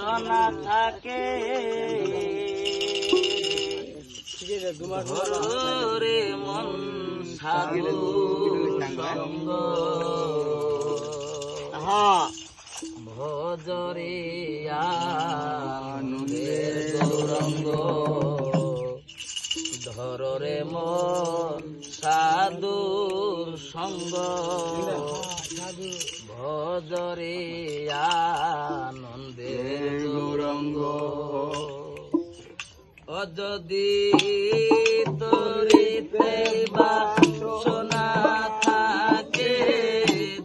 বাসনা থাকে রে মন সাধু সঙ্গ ভজরে আনন্দের গৌরঙ্গ ধরে মন সাধুর সঙ্গ ভজরে আনন্দের গৌরঙ্গ অযদি তরিতে বাসনা থাকে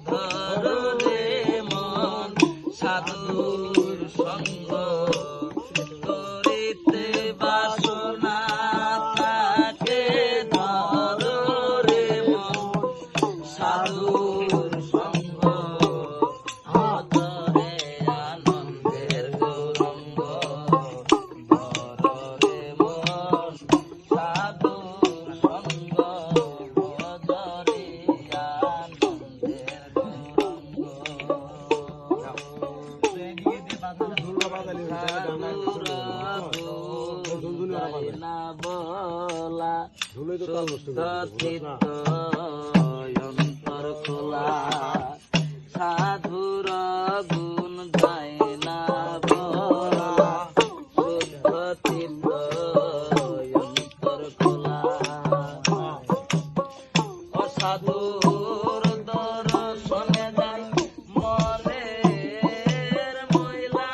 ধরে মন সাধুর সঙ্গ তরিতে বাসনা থাকে ধরে মন সাধুর সঙ্গ ভজরে আনন্দের গৌরঙ্গ ধরে মন সাধুর সঙ্গ ভজরে আনন্দের গৌরঙ্গ না বলা অন্তর খোলা সাধুর গুণ যায় না বলা শুদ্ধ চিত্ত অন্তর খোলা অসাধুর দর্শনে যায় মনের ময়লা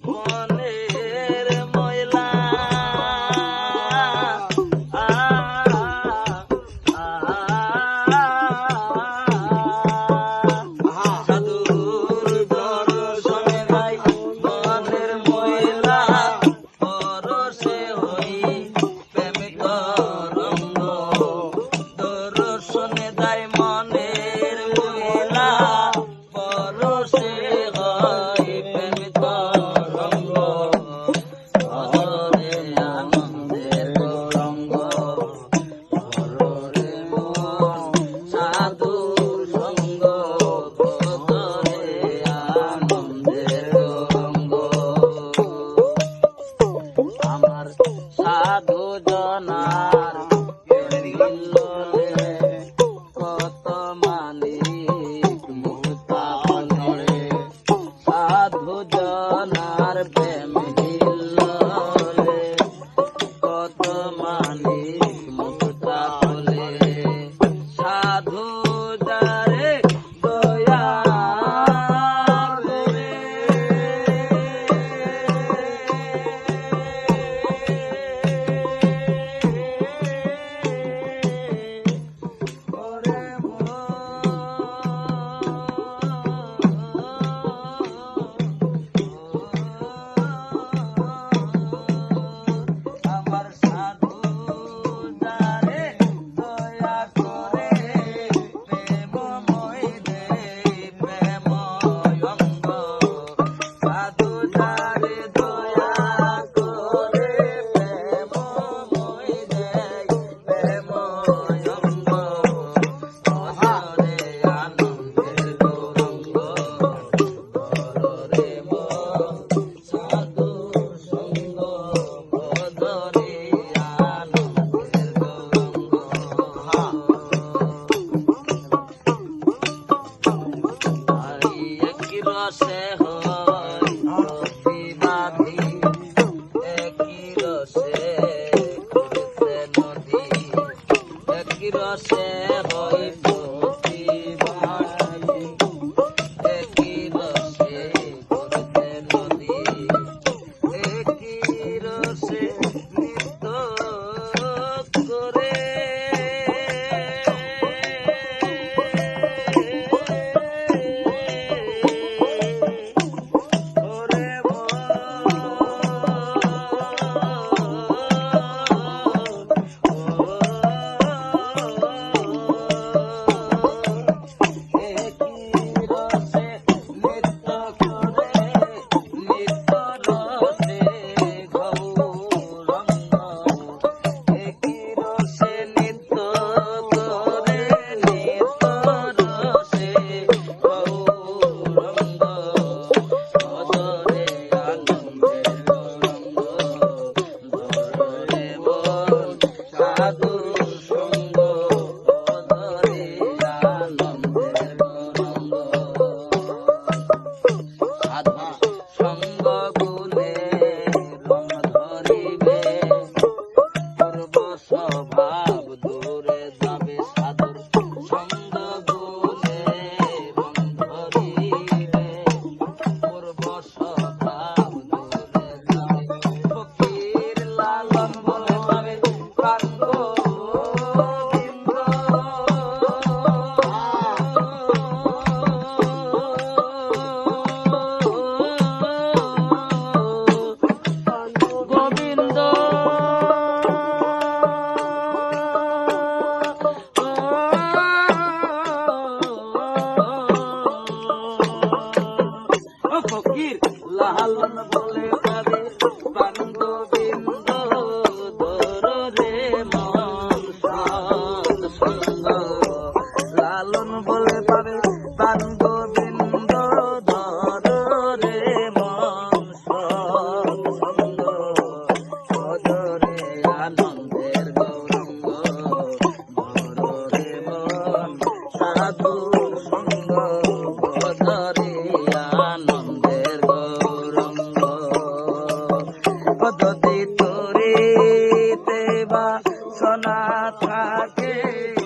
মনের ময়লা সাধুর দর্শনে যায় মনের ময়লা পরশে হই প্রেম তরঙ্গ দর্শনে যায় মনের ময়লা পরশে হই প্রেম তরঙ্গ ভজরে আনন্দের গৌরঙ্গ ধরে মন সাধুর সঙ্গ ভজরে আনন্দের গৌরঙ্গ আমার সাধু জনার মিললে কত মালিক মুক্তা হলে সাধু জনার প্রেম হিললে কত মালিক মুক্তা হলে সাধু যারে দয়া করে ওরে আমার সাধু যারে দয়া করে প্রেমময় দেই প্রেমময় অঙ্গ সাধু যারে দয়া করে প্রেমময় দেই প্রেমময় অঙ্গ ভজরে আনন্দের গৌরঙ্গ ধরে মন সাধুর সঙ্গ ভজরে আনন্দের গৌরঙ্গ একই রসে হয় প্রতিবাদী একই রসে ঘুরছে নদী একই রসে হয় প্রতিবাদী একই রসে ঘুরছে নদী একই রসে নৃত্য করে ওরে মন থাকে